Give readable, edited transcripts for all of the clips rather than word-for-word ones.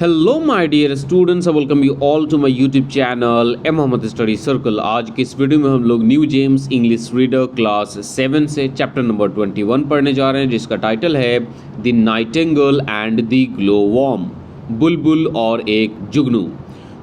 Hello my dear students, welcome you all to my YouTube channel A Mohammad Study Circle. आज के इस video में हम लोग New Gems English Reader class 7 से चैप्टर नंबर 21 पढ़ने जा रहे हैं, जिसका टाइटल है the Nightingale and the glow-worm, बुलबुल और एक जुगनू।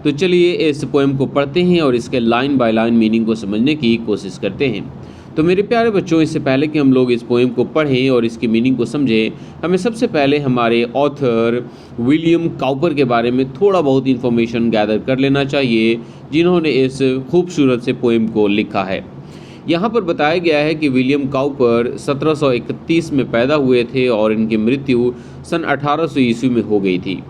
तो चलिए इस पोएम को पढ़ते हैं और इसके लाइन बाय लाइन मीनिंग को समझने की कोशिश करते हैं। तो मेरे प्यारे बच्चों, इससे पहले कि हम लोग इस पोएम को पढ़ें और इसकी मीनिंग को समझें, हमें सबसे पहले हमारे ऑथर विलियम काउपर के बारे में थोड़ा बहुत इन्फॉर्मेशन गैदर कर लेना चाहिए, जिन्होंने इस खूबसूरत से पोएम को लिखा है। यहाँ पर बताया गया है कि विलियम काउपर 1731 में पैदा हुए थे और इनकी मृत्यु सन 1800 ईस्वी में हो गई थी।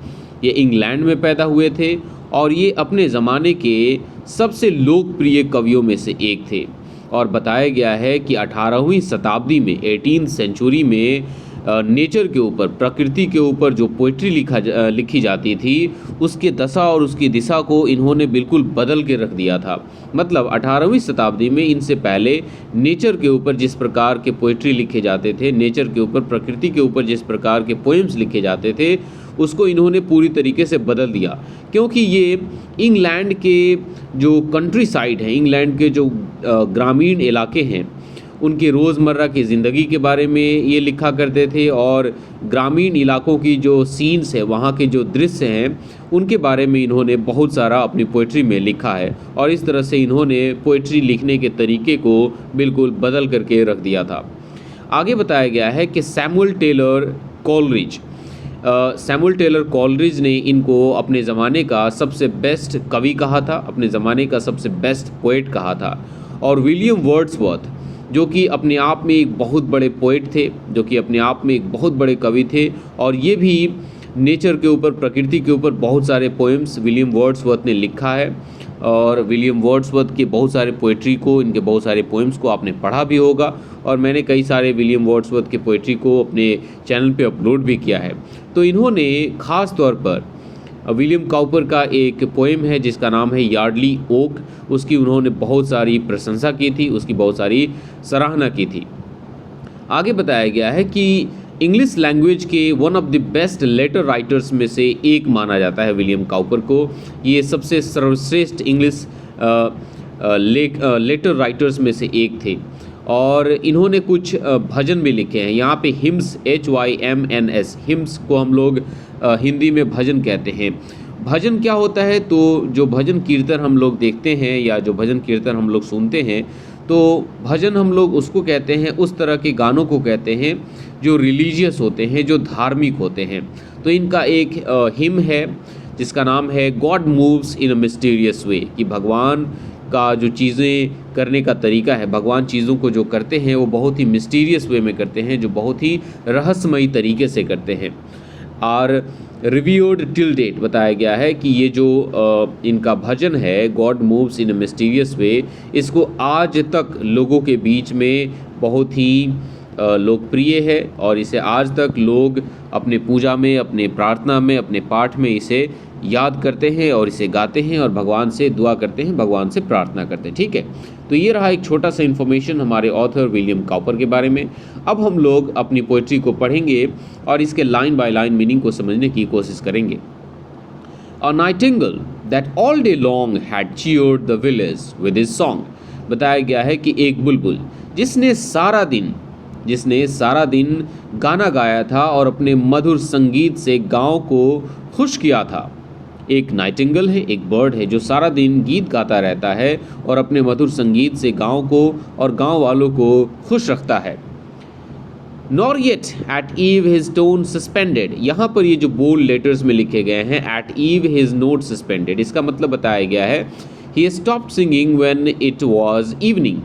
ये इंग्लैंड में पैदा हुए थे और ये अपने ज़माने के सबसे लोकप्रिय कवियों में से एक थे। और बताया गया है कि 18वीं शताब्दी में 18th सेंचुरी में नेचर के ऊपर, प्रकृति के ऊपर जो पोइट्री लिखी जाती थी, उसके दशा और उसकी दिशा को इन्होंने बिल्कुल बदल के रख दिया था। मतलब 18वीं शताब्दी में इनसे पहले नेचर के ऊपर जिस प्रकार के पोइट्री लिखे जाते थे, नेचर के ऊपर, प्रकृति के ऊपर जिस प्रकार के पोएम्स लिखे जाते थे, उसको इन्होंने पूरी तरीके से बदल दिया। क्योंकि ये इंग्लैंड के जो कंट्री साइड है, इंग्लैंड के जो ग्रामीण इलाके हैं, उनके रोज़मर्रा की ज़िंदगी के बारे में ये लिखा करते थे और ग्रामीण इलाकों की जो सीन्स है, वहाँ के जो दृश्य हैं, उनके बारे में इन्होंने बहुत सारा अपनी पोइट्री में लिखा है। और इस तरह से इन्होंने पोइट्री लिखने के तरीके को बिल्कुल बदल करके रख दिया था। आगे बताया गया है कि सैमुअल टेलर कोलरिज ने इनको अपने ज़माने का सबसे बेस्ट कवि कहा था, अपने ज़माने का सबसे बेस्ट पोएट कहा था। और विलियम वर्ड्सवर्थ, जो कि अपने आप में एक बहुत बड़े पोएट थे, जो कि अपने आप में एक बहुत बड़े कवि थे, और ये भी नेचर के ऊपर, प्रकृति के ऊपर बहुत सारे पोएम्स विलियम वर्ड्सवर्थ ने लिखा है। और विलियम वर्ड्सवर्थ के बहुत सारे पोइट्री को, इनके बहुत सारे पोएम्स को आपने पढ़ा भी होगा, और मैंने कई सारे विलियम वर्ड्सवर्थ के पोइट्री को अपने चैनल पे अपलोड भी किया है। तो इन्होंने ख़ास तौर पर विलियम काउपर का एक पोएम है जिसका नाम है यार्डली ओक, उसकी उन्होंने बहुत सारी प्रशंसा की थी, उसकी बहुत सारी सराहना की थी। आगे बताया गया है कि इंग्लिश लैंग्वेज के one of the best letter writers में से एक माना जाता है विलियम काउपर को। ये सबसे सर्वश्रेष्ठ इंग्लिश लेटर राइटर्स में से एक थे। और इन्होंने कुछ भजन भी लिखे हैं। यहाँ पे हिम्स, HYMNS, हिम्स को हम लोग हिंदी में भजन कहते हैं। भजन क्या होता है? तो जो भजन कीर्तन हम लोग देखते हैं या जो भजन कीर्तन हम लोग सुनते हैं, तो भजन हम लोग उसको कहते हैं, उस तरह के गानों को कहते हैं जो रिलीजियस होते हैं, जो धार्मिक होते हैं। तो इनका एक हिम है जिसका नाम है God moves in a mysterious way, कि भगवान का जो चीज़ें करने का तरीका है, भगवान चीज़ों को जो करते हैं वो बहुत ही मिस्टीरियस वे में करते हैं, जो बहुत ही रहस्यमयी तरीके से करते हैं। और रिव्यूड टिल डेट बताया गया है कि ये जो इनका भजन है God moves in a mysterious way, इसको आज तक लोगों के बीच में बहुत ही लोकप्रिय है और इसे आज तक लोग अपने पूजा में, अपने प्रार्थना में, अपने पाठ में इसे याद करते हैं और इसे गाते हैं और भगवान से दुआ करते हैं, भगवान से प्रार्थना करते हैं। ठीक है, तो ये रहा एक छोटा सा इन्फॉर्मेशन हमारे ऑथर विलियम काउपर के बारे में। अब हम लोग अपनी पोइट्री को पढ़ेंगे और इसके लाइन बाय लाइन मीनिंग को समझने की कोशिश करेंगे। अ Nightingale that all day long had cheered the village with his song, बताया गया है कि एक बुलबुल जिसने सारा दिन गाना गाया था और अपने मधुर संगीत से गाँव को खुश किया था। एक नाइटिंगेल है, एक बर्ड है जो सारा दिन गीत गाता रहता है और अपने मधुर संगीत से गाँव को और गाँव वालों को खुश रखता है। Nor yet at eve his tone suspended, यहाँ पर ये जो बोल्ड लेटर्स में लिखे गए हैं, at eve his note suspended, इसका मतलब बताया गया है he stopped singing when it was evening,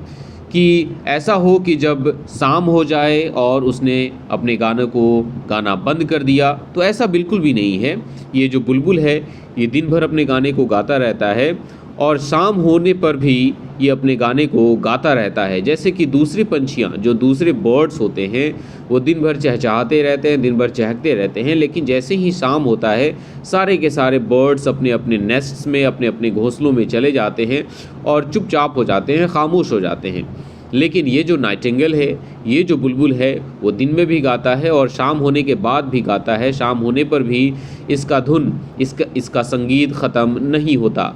कि ऐसा हो कि जब शाम हो जाए और उसने अपने गाने को गाना बंद कर दिया। तो ऐसा बिल्कुल भी नहीं है। ये जो बुलबुल है ये दिन भर अपने गाने को गाता रहता है और शाम होने पर भी ये अपने गाने को गाता रहता है। जैसे कि दूसरी पंछियाँ, जो दूसरे बर्ड्स होते हैं, वो दिन भर चहचहाते रहते हैं, दिन भर चहकते रहते हैं, लेकिन जैसे ही शाम होता है सारे के सारे बर्ड्स अपने अपने नेस्ट्स में, अपने अपने घोंसलों में चले जाते हैं और चुपचाप हो जाते हैं, खामोश हो जाते हैं। लेकिन ये जो नाइटिंगेल है, ये जो बुलबुल है, वो दिन में भी गाता है और शाम होने के बाद भी गाता है। शाम होने पर भी इसका धुन, इसका संगीत ख़त्म नहीं होता।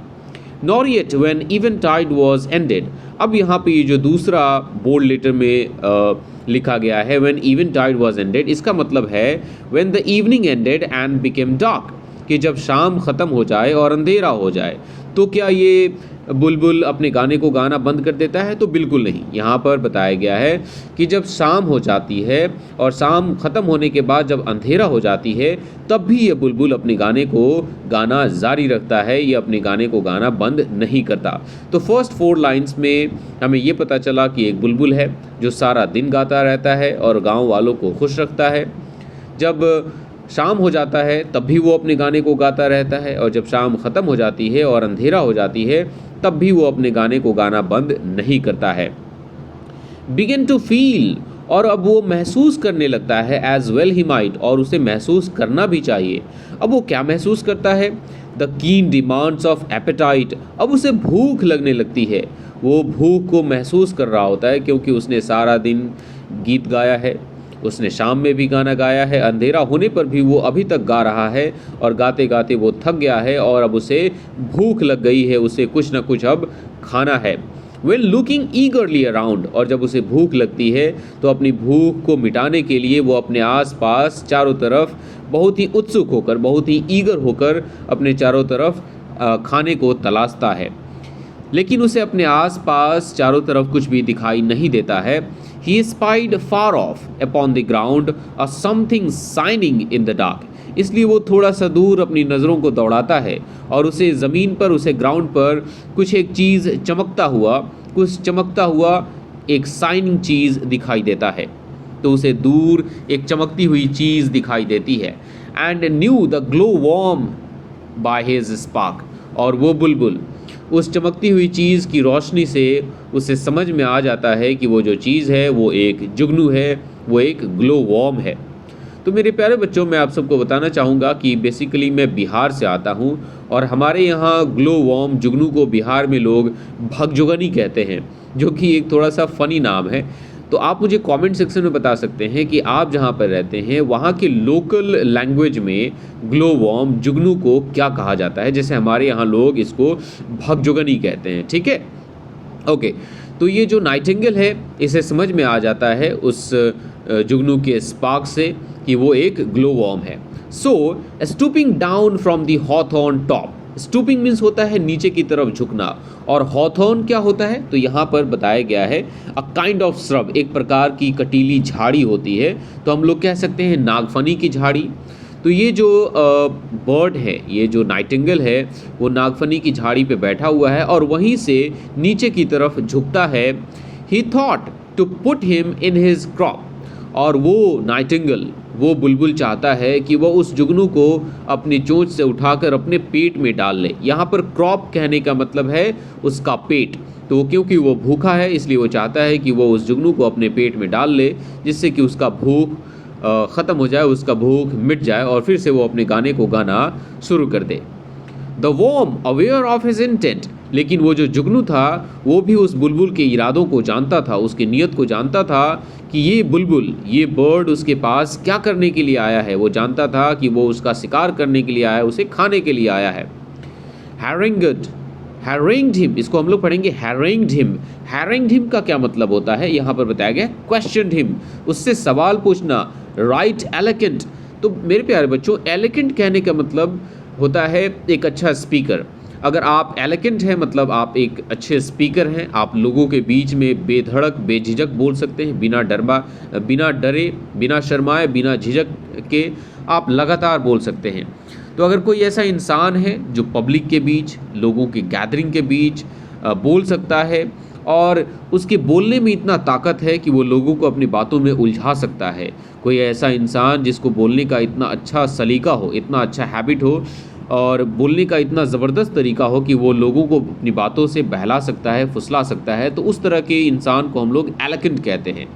Nor yet when eventide was ended। अब यहाँ पे ये जो दूसरा बोल्ड लेटर में लिखा गया है when eventide was ended, इसका मतलब है when the evening ended and became dark, कि जब शाम ख़त्म हो जाए और अंधेरा हो जाए। तो क्या ये बुलबुल अपने गाने को गाना बंद कर देता है? तो बिल्कुल नहीं। यहाँ पर बताया गया है कि जब शाम हो जाती है और शाम ख़त्म होने के बाद जब अंधेरा हो जाती है, तब भी ये बुलबुल अपने गाने को गाना जारी रखता है, ये अपने गाने को गाना बंद नहीं करता। तो फर्स्ट 4 लाइन्स में हमें ये पता चला कि एक बुलबुल है जो सारा दिन गाता रहता है और गाँव वालों को खुश रखता है। जब शाम हो जाता है तब भी वो अपने गाने को गाता रहता है, और जब शाम ख़त्म हो जाती है और अंधेरा हो जाती है तब भी वो अपने गाने को गाना बंद नहीं करता है। बिगिन टू फील, और अब वो महसूस करने लगता है, एज वेल ही माइट, और उसे महसूस करना भी चाहिए। अब वो क्या महसूस करता है? द कीन डिमांड्स ऑफ एपेटाइट, अब उसे भूख लगने लगती है। वो भूख को महसूस कर रहा होता है क्योंकि उसने सारा दिन गीत गाया है, उसने शाम में भी गाना गाया है, अंधेरा होने पर भी वो अभी तक गा रहा है और गाते गाते वो थक गया है और अब उसे भूख लग गई है, उसे कुछ ना कुछ अब खाना है। When looking eagerly around, और जब उसे भूख लगती है तो अपनी भूख को मिटाने के लिए वो अपने आसपास चारों तरफ बहुत ही उत्सुक होकर, बहुत ही ईगर होकर अपने चारों तरफ खाने को तलाशता है। लेकिन उसे अपने आसपास चारों तरफ कुछ भी दिखाई नहीं देता है। He spied far off upon the ground a something shining in the dark, इसलिए वो थोड़ा सा दूर अपनी नज़रों को दौड़ाता है और उसे ज़मीन पर, उसे ग्राउंड पर कुछ एक चीज़ चमकता हुआ एक शाइनिंग चीज़ दिखाई देता है। तो उसे दूर एक चमकती हुई चीज़ दिखाई देती है। And new the glow worm by his spark, और वो बुलबुल उस चमकती हुई चीज़ की रोशनी से उसे समझ में आ जाता है कि वो जो चीज़ है वो एक जुगनू है, वो एक ग्लो वॉर्म है। तो मेरे प्यारे बच्चों, मैं आप सबको बताना चाहूँगा कि बेसिकली मैं बिहार से आता हूँ और हमारे यहाँ ग्लो वॉर्म जुगनू को बिहार में लोग भगजुगनी कहते हैं, जो कि एक थोड़ा सा फ़नी नाम है। तो आप मुझे कमेंट सेक्शन में बता सकते हैं कि आप जहाँ पर रहते हैं वहाँ के लोकल लैंग्वेज में ग्लो वॉर्म जुगनू को क्या कहा जाता है। जैसे हमारे यहाँ लोग इसको भगजुगनी कहते हैं, ठीक है, ओके। तो ये जो नाइटिंगेल है इसे समझ में आ जाता है उस जुगनू के स्पार्क से कि वो एक ग्लो वॉर्म है। So stooping down from the hawthorn top, stooping means होता है नीचे की तरफ झुकना, और हॉथॉर्न क्या होता है? तो यहाँ पर बताया गया है अ काइंड ऑफ श्रब, एक प्रकार की कटीली झाड़ी होती है। तो हम लोग कह सकते हैं नागफनी की झाड़ी। तो ये जो बर्ड है, ये जो नाइटिंगेल है, वो नागफनी की झाड़ी पे बैठा हुआ है और वहीं से नीचे की तरफ झुकता है। He thought to put him in his crop, और वो नाइटिंगेल, वो बुलबुल चाहता है कि वह उस जुगनू को अपनी चोंच से उठाकर अपने पेट में डाल ले। यहाँ पर क्रॉप कहने का मतलब है उसका पेट। तो क्योंकि वो भूखा है इसलिए वो चाहता है कि वो उस जुगनू को अपने पेट में डाल ले, जिससे कि उसका भूख ख़त्म हो जाए, उसका भूख मिट जाए और फिर से वो अपने गाने को गाना शुरू कर दे। The worm aware of his intent, लेकिन वो जो जुगनू था वो भी उस बुलबुल के इरादों को जानता था, उसकी नीयत को जानता था कि ये बुलबुल, ये बर्ड उसके पास क्या करने के लिए आया है। वो जानता था कि वो उसका शिकार करने के लिए आया है, उसे खाने के लिए आया है। हैरिंग्ड हिम, इसको हम लोग पढ़ेंगे हैरिंग्ड हिम। हैरिंग्ड हिम का क्या मतलब होता है? यहाँ पर बताया गया क्वेश्चनड हिम, उससे सवाल पूछना। राइट एलिगेंट, तो मेरे प्यारे बच्चों एलिगेंट कहने का मतलब होता है एक अच्छा स्पीकर। अगर आप एलिगेंट हैं मतलब आप एक अच्छे स्पीकर हैं, आप लोगों के बीच में बेधड़क बेझिझक बोल सकते हैं, बिना डरे, बिना शर्माए, बिना झिझक के आप लगातार बोल सकते हैं। तो अगर कोई ऐसा इंसान है जो पब्लिक के बीच, लोगों के गैदरिंग के बीच बोल सकता है और उसके बोलने में इतना ताकत है कि वो लोगों को अपनी बातों में उलझा सकता है, कोई ऐसा इंसान जिसको बोलने का इतना अच्छा सलीका हो, इतना अच्छा हैबिट हो और बोलने का इतना ज़बरदस्त तरीका हो कि वो लोगों को अपनी बातों से बहला सकता है, फुसला सकता है, तो उस तरह के इंसान को हम लोग एलिगेंट कहते हैं।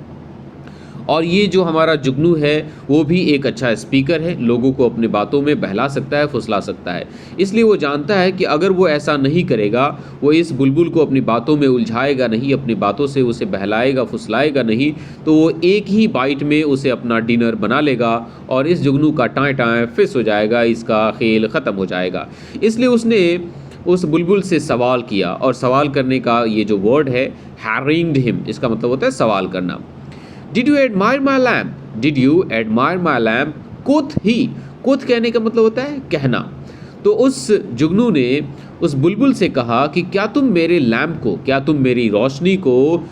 और ये जो हमारा जुगनू है वो भी एक अच्छा स्पीकर है, लोगों को अपने बातों में बहला सकता है, फुसला सकता है। इसलिए वो जानता है कि अगर वो ऐसा नहीं करेगा, वो इस बुलबुल को अपनी बातों में उलझाएगा नहीं, अपनी बातों से उसे बहलाएगा फुसलाएगा नहीं, तो वो एक ही बाइट में उसे अपना डिनर बना लेगा और इस जुगनू का टाएं टाएं फिस हो जाएगा, इसका खेल ख़त्म हो जाएगा। इसलिए उसने उस बुलबुल से सवाल किया, और सवाल करने का ये जो वर्ड है हैरिंग्ड हिम, इसका मतलब होता है सवाल करना। Did you admire my lamp, did you admire my lamp, quoth he, quoth कहने का मतलब होता है कहना। तो उस जुगनू ने उस बुलबुल से कहा कि क्या तुम मेरे लैम्प को, क्या तुम मेरी रोशनी को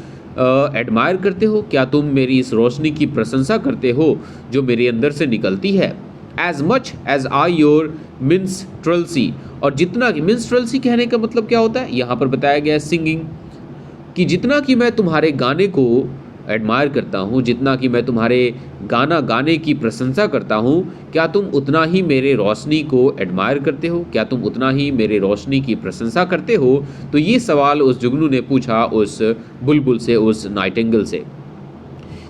एडमायर करते हो, क्या तुम मेरी इस रोशनी की प्रशंसा करते हो जो मेरे अंदर से निकलती है। As much as I your minstrelsy, और जितना कि मिन्स्ट्रेल्सी कहने का मतलब क्या होता है, यहाँ पर बताया गया है सिंगिंग, कि जितना कि मैं तुम्हारे गाने को एडमायर करता हूँ, जितना कि मैं तुम्हारे गाना गाने की प्रशंसा करता हूँ, क्या तुम उतना ही मेरे रोशनी को एडमायर करते हो, क्या तुम उतना ही मेरे रोशनी की प्रशंसा करते हो। तो ये सवाल उस जुगनू ने पूछा उस बुलबुल से, उस नाइटिंगेल से।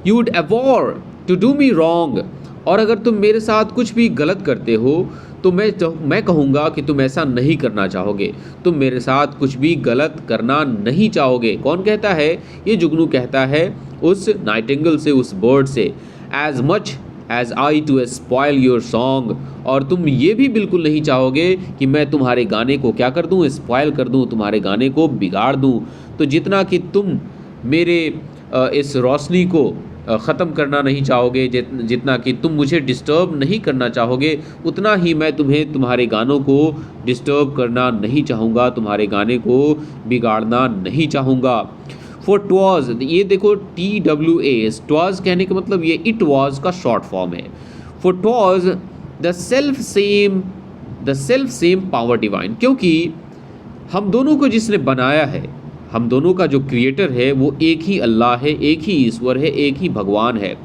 You would abhor to do me wrong, और अगर तुम मेरे साथ कुछ भी गलत करते हो तो मैं कहूँगा कि तुम ऐसा नहीं करना चाहोगे, तुम मेरे साथ कुछ भी गलत करना नहीं चाहोगे। कौन कहता है, ये जुगनू कहता है उस नाइटिंगेल से, उस बर्ड से। As much as I to spoil your song, और तुम ये भी बिल्कुल नहीं चाहोगे कि मैं तुम्हारे गाने को क्या कर दूँ, स्पॉयल कर दूँ, तुम्हारे गाने को बिगाड़ दूँ। तो जितना कि तुम मेरे इस रोशनी को ख़त्म करना नहीं चाहोगे, जितना कि तुम मुझे डिस्टर्ब नहीं करना चाहोगे, उतना ही मैं तुम्हें तुम्हारे गानों को डिस्टर्ब करना नहीं चाहूँगा, तुम्हारे गाने को बिगाड़ना नहीं चाहूँगा। फॉर ट्वाज, ये देखो TWAS, ट्वाज कहने का मतलब ये इट वाज का शॉर्ट फॉर्म है। For ट्वाज the self same power divine, क्योंकि हम दोनों को जिसने बनाया है, हम दोनों का जो क्रिएटर है वो एक ही अल्लाह है, एक ही ईश्वर है, एक ही भगवान है।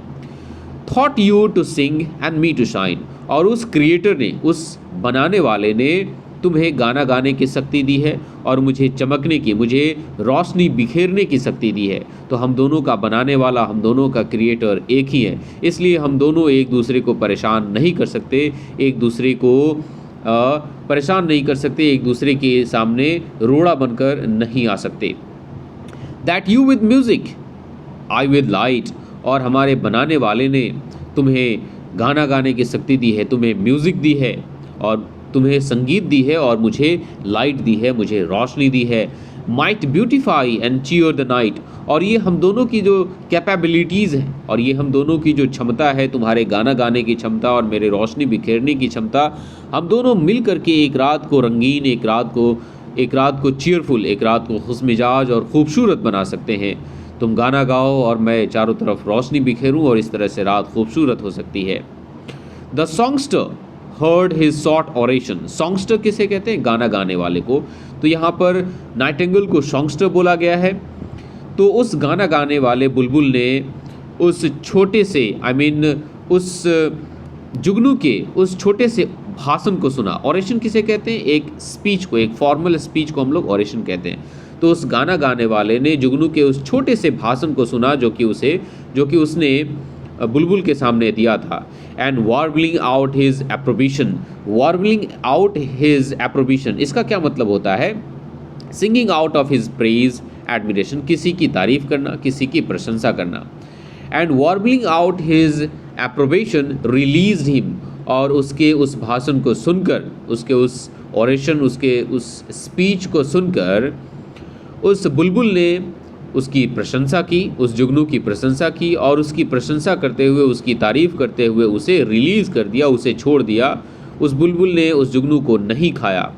Thought you to sing and me to shine, और उस क्रिएटर ने, उस बनाने वाले ने तुम्हें गाना गाने की शक्ति दी है और मुझे चमकने की, मुझे रोशनी बिखेरने की शक्ति दी है। तो हम दोनों का बनाने वाला, हम दोनों का क्रिएटर एक ही है, इसलिए हम दोनों एक दूसरे को परेशान नहीं कर सकते, एक दूसरे को परेशान नहीं कर सकते, एक दूसरे के सामने रोड़ा बनकर नहीं आ सकते। That you with music I with light, और हमारे बनाने वाले ने तुम्हें गाना गाने की शक्ति दी है, तुम्हें म्यूज़िक दी है और तुम्हें संगीत दी है और मुझे लाइट दी है, मुझे रोशनी दी है। Might beautify and cheer the night, और ये हम दोनों की जो कैपेबिलिटीज़ हैं और ये हम दोनों की जो क्षमता है, तुम्हारे गाना गाने की क्षमता और मेरे रोशनी बिखेरने की क्षमता, हम दोनों मिल करके एक रात को रंगीन, एक रात को चीयरफुल, एक रात को खुशमिजाज और खूबसूरत बना सकते हैं। तुम गाना गाओ और मैं चारों तरफ रोशनी बिखेरूं और इस तरह से रात खूबसूरत हो सकती है। The songster heard his short oration, songster किसे कहते हैं, गाना गाने वाले को। तो यहाँ पर नाइटिंगेल को सॉन्गस्टर बोला गया है। तो उस गाना गाने वाले बुलबुल ने उस छोटे से उस जुगनू के उस छोटे से भाषण को सुना। ऑरेशन किसे कहते हैं, एक स्पीच को, एक फॉर्मल स्पीच को हम लोग ऑरेशन कहते हैं। तो उस गाना गाने वाले ने जुगनू के उस छोटे से भाषण को सुना जो कि उसने बुलबुल के सामने दिया था। And warbling out his approbation, warbling out his approbation, इसका क्या मतलब होता है, singing out of his praise admiration, किसी की तारीफ करना, किसी की प्रशंसा करना। And warbling out his approbation released him, और उसके उस भाषण को सुनकर, उसके उस ऑरेशन, उसके उस स्पीच को सुनकर उस बुलबुल ने उसकी प्रशंसा की, उस जुगनू की प्रशंसा की, और उसकी प्रशंसा करते हुए, उसकी तारीफ़ करते हुए उसे रिलीज़ कर दिया, उसे छोड़ दिया। उस बुलबुल ने उस जुगनू को नहीं खाया।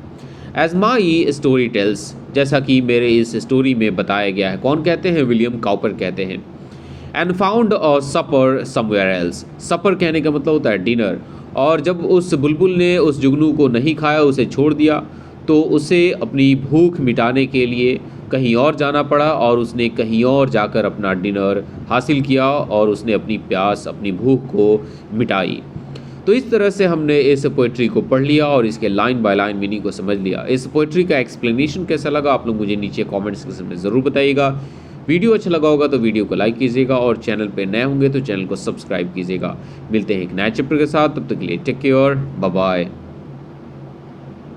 एज माई स्टोरी टेल्स, जैसा कि मेरे इस स्टोरी में बताया गया है। कौन कहते हैं, विलियम काउपर कहते हैं। And found a supper somewhere else, supper कहने का मतलब होता है डिनर। और जब उस बुलबुल ने उस जुगनू को नहीं खाया, उसे छोड़ दिया, तो उसे अपनी भूख मिटाने के लिए कहीं और जाना पड़ा और उसने कहीं और जाकर अपना डिनर हासिल किया और उसने अपनी प्यास, अपनी भूख को मिटाई। तो इस तरह से हमने इस पोइट्री को पढ़ लिया और इसके लाइन बाय लाइन मीनिंग को समझ लिया। इस पोइट्री का एक्सप्लेनेशन कैसा लगा आप लोग मुझे नीचे कमेंट सेक्शन में ज़रूर बताइएगा। वीडियो अच्छा लगा होगा तो वीडियो को लाइक कीजिएगा और चैनल पे नए होंगे तो चैनल को सब्सक्राइब कीजिएगा। मिलते हैं एक नए चैप्टर के साथ, तब तक के लिए टेक केयर, बाय बाय।